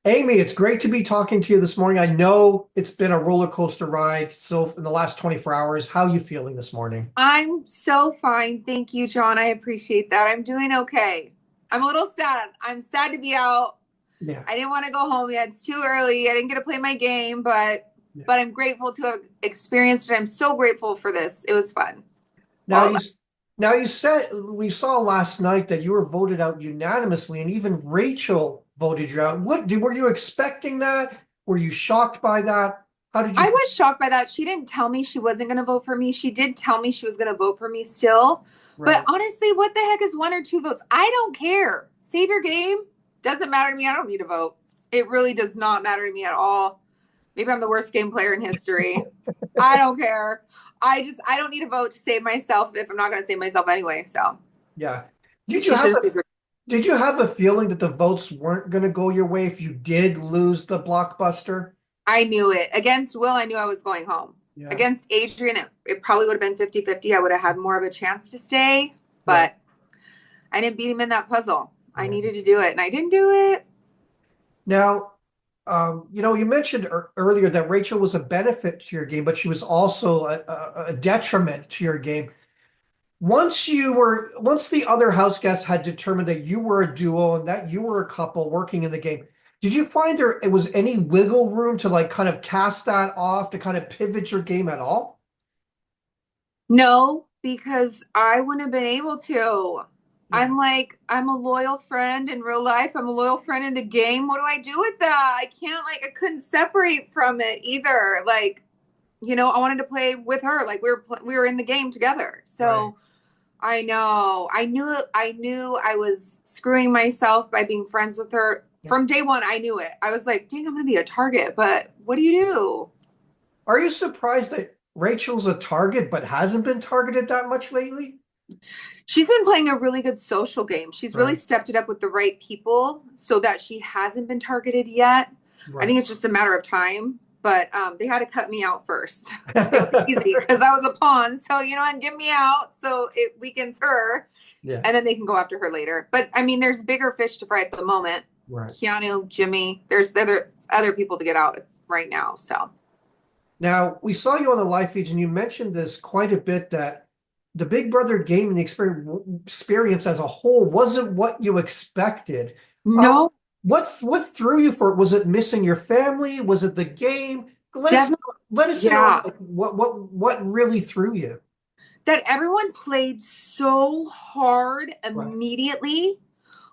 Amy, it's great to be talking to you this morning. I know it's been a roller coaster ride so in the last 24 hours. How are you feeling this morning? I'm so fine. Thank you, John. I appreciate that. I'm doing okay. I'm a little sad. I'm sad to be out. Yeah. I didn't want to go home yet. It's too early. I didn't get to play my game, but Yeah. I'm grateful to have experienced it. I'm so grateful for this. It was fun. Now All you now you said we saw last night that you were voted out unanimously and even Rachel voted you out. Were you expecting that? Were you shocked by that? How did you I feel? was shocked by that. She didn't tell me she wasn't going to vote for me. She did tell me she was going to vote for me still. But Right. honestly, what the heck is one or two votes? I don't care. Save your game. Doesn't matter to me. I don't need to vote. It really does not matter to me at all. Maybe I'm the worst game player in history. I don't care. I don't need a vote to save myself if I'm not going to save myself anyway. So Yeah. Did you she have should have saved her. did you have a feeling that the votes weren't going to go your way if you did lose the blockbuster? I knew it. Against Will, I knew I was going home. Yeah. Against Adrian, it probably would have been 50-50. I would have had more of a chance to stay, Right. but I didn't beat him in that puzzle. I Yeah. needed to do it, and I didn't do it. Now, you mentioned earlier that Rachel was a benefit to your game, but she was also a detriment to your game. Once the other house guests had determined that you were a duo and that you were a couple working in the game, did you find there it was any wiggle room to like kind of cast that off to kind of pivot your game at all? No, because I wouldn't have been able to. Yeah. I'm a loyal friend in real life. I'm a loyal friend in the game. What do I do with that? I can't, I couldn't separate from it either. I wanted to play with her. Like we were in the game together. Right. So I know. I knew I was screwing myself by being friends with her. Yeah. From day one, I knew it. I was like, dang, I'm gonna be a target, but what do you do? Are you surprised that Rachel's a target but hasn't been targeted that much lately? She's been playing a really good social game. She's really Right. stepped it up with the right people so that she hasn't been targeted yet. I Right. think it's just a matter of time, but they had to cut me out first. It was easy because I was a pawn. So, and get me out so it weakens her Yeah. and then they can go after her later. But I mean, there's bigger fish to fry at the moment. Right. Keanu, Jimmy, there's other people to get out right now. So Now, we saw you on the live feeds, and you mentioned this quite a bit that the Big Brother gaming experience as a whole wasn't what you expected. Uh, no, what threw you for it? Was it missing your family? Was it the game? definitely, Let us in on yeah. like, what really threw you. That everyone played so hard Right. immediately.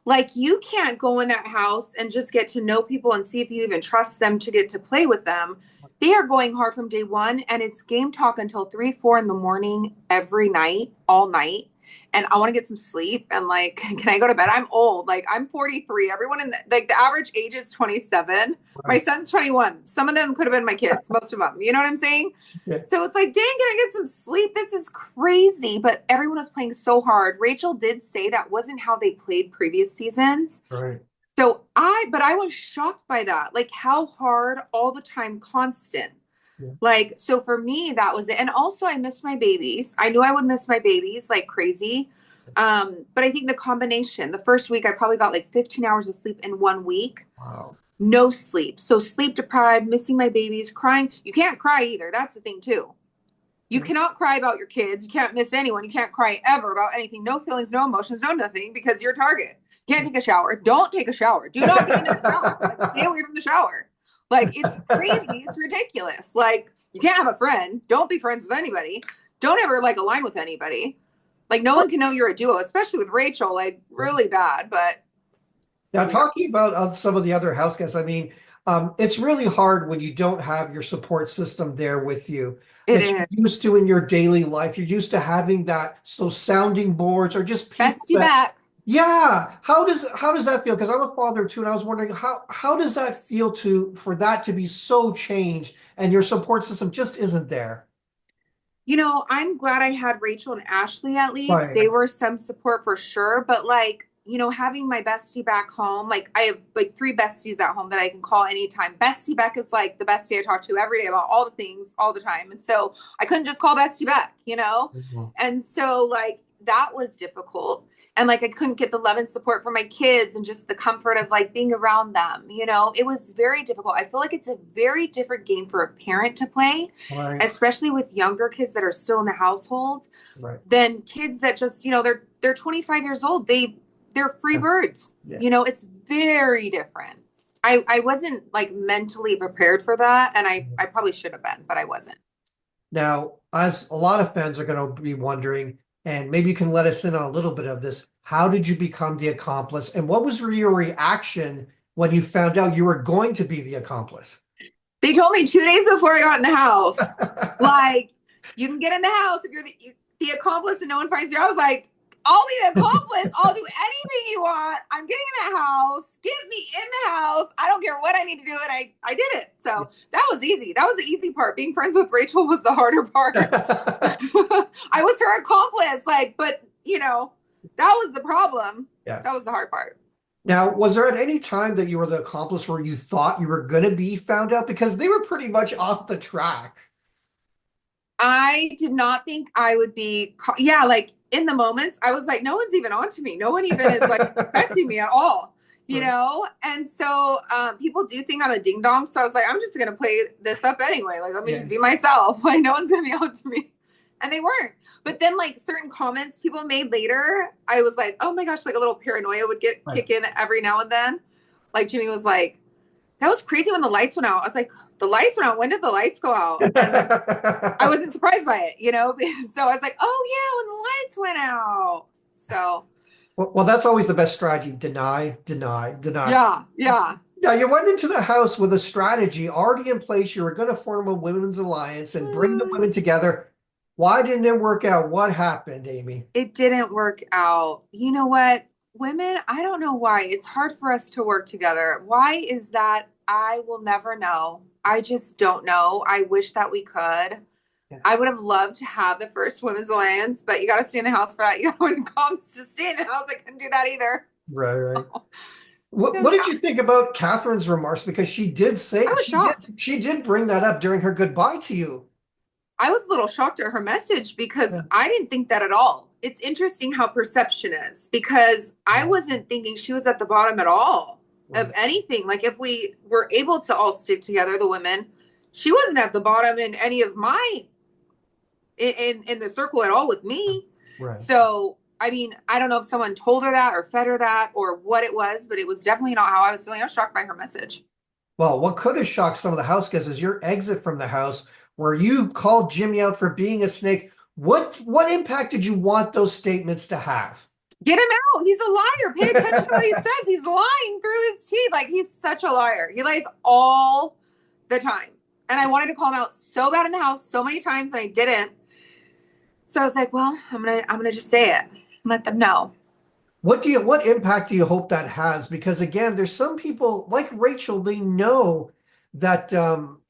Like you can't go in that house and just get to know people and see if you even trust them to get to play with them. They are going hard from day one, and it's game talk until 3, 4 in the morning every night, all night. And I want to get some sleep. And can I go to bed? I'm old. Like I'm 43. Everyone the average age is 27. My Right. son's 21. Some of them could have been my kids, most of them. You know what I'm saying? Yeah. So it's like, dang, can I get some sleep? This is crazy. But everyone was playing so hard. Rachel did say that wasn't how they played previous seasons. Right. But I was shocked by that. Like how hard all the time, constant. Yeah. So for me, that was it. And also I missed my babies. I knew I would miss my babies like crazy. But I think the combination, the first week, I probably got like 15 hours of sleep in 1 week. Wow. No sleep. So sleep deprived, missing my babies, crying. You can't cry either. That's the thing too. You Yeah. cannot cry about your kids. You can't miss anyone. You can't cry ever about anything. No feelings, no emotions, no nothing because you're a target. You can't take a shower. Don't take a shower. Do not get in the shower. Like, stay away from the shower. Like it's crazy. It's ridiculous. Like you can't have a friend. Don't be friends with anybody. Don't ever align with anybody. Like no one can know you're a duo, especially with Rachel. Like really bad. But Now, here we are. talking about some of the other house guests, I mean, it's really hard when you don't have your support system there with you It that you're is used to in your daily life. You're used to having so sounding boards or just people bestie that, back. yeah. How does that feel? Because I'm a father too, and I was wondering how does that feel for that to be so changed and your support system just isn't there? I'm glad I had Rachel and Ashley at least. Right. They were some support for sure. But having my bestie back home, like I have like three besties at home that I can call anytime. Bestie Beck is like the bestie I talk to every day about all the things all the time. And so I couldn't just call Bestie Beck. Mhm. And so that was difficult. And like I couldn't get the love and support from my kids and just the comfort of like being around them. It was very difficult. I feel like it's a very different game for a parent to play, Right. especially with younger kids that are still in the household Right. than kids that just, they're 25 years old. They're free birds. Yeah. It's very different. I wasn't like mentally prepared for that. And I probably should have been, but I wasn't. Now, as a lot of fans are going to be wondering, and maybe you can let us in on a little bit of this, how did you become the accomplice? And what was your reaction when you found out you were going to be the accomplice? They told me 2 days before I got in the house, like, you can get in the house if you're the accomplice and no one finds you. I was like, I'll be the accomplice. I'll do anything you want. I'm getting in the house. Get me in the house. I don't care what I need to do. And I did it. So that was easy. That was the easy part. Being friends with Rachel was the harder part. I was her accomplice. But that was the problem. Yeah. That was the hard part. Now, was there at any time that you were the accomplice where you thought you were going to be found out? Because they were pretty much off the track. I did not think I would be, like in the moments, I was like, no one's even on to me. No one even is like affecting me at all, And so people do think I'm a ding dong. So I was like, I'm just going to play this up anyway. Like, let me just be myself. Like, no one's going to be on to me. And they weren't. But then like certain comments people made later, I was like, oh my gosh, like a little paranoia would kick in every now and then. Like Jimmy was like, that was crazy when the lights went out. I was like, the lights went out. When did the lights go out? And I wasn't surprised by it, So I was like, oh yeah, when the lights went out. So. Well, that's always the best strategy. Deny, deny, deny. Yeah. Now, you went into the house with a strategy already in place. You were going to form a women's alliance and bring the women together. Why didn't it work out? What happened, Amy? It didn't work out. You know what? Women, I don't know why. It's hard for us to work together. Why is that? I will never know. I just don't know. I wish that we could. Yeah. I would have loved to have the first women's alliance, but you got to stay in the house for that. When it comes to stay in the house, I couldn't do that either. Right. So, what did you think about Catherine's remarks? Because she did say, I was shocked. She did bring that up during her goodbye to you. I was a little shocked at her message because I didn't think that at all. It's interesting how perception is, because I wasn't thinking she was at the bottom at all of anything. Like if we were able to all stick together, the women, she wasn't at the bottom in any of in the circle at all with me. Right. So, I mean, I don't know if someone told her that or fed her that or what it was, but it was definitely not how I was feeling. I was shocked by her message. Well, what could have shocked some of the house guests is your exit from the house, where you called Jimmy out for being a snake. What impact did you want those statements to have? Get him out. He's a liar. Pay attention to what he says. He's lying through his teeth. Like, he's such a liar. He lies all the time. And I wanted to call him out so bad in the house so many times, and I didn't. So I was like, well, I'm gonna just say it and let them know. What impact do you hope that has? Because again, there's some people like Rachel, they know that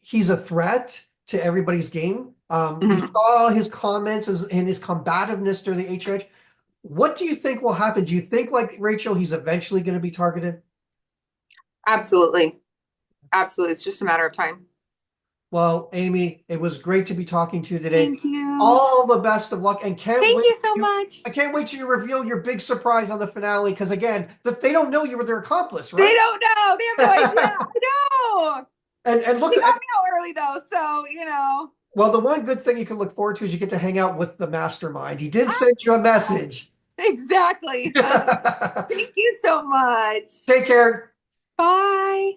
he's a threat to everybody's game. We saw his comments and his combativeness during the HOH. What do you think will happen? Do you think, like Rachel, he's eventually going to be targeted? Absolutely. Absolutely. It's just a matter of time. Well, Amy, it was great to be talking to you today. Thank you. All the best of luck. And thank you so much. I can't wait till you reveal your big surprise on the finale, because again, they don't know you were their accomplice, right? They don't know. They have no idea. I know. And look, he got me out early though, so Well, the one good thing you can look forward to is you get to hang out with the mastermind. He did send you a message. Exactly. Thank you so much. Take care. Bye.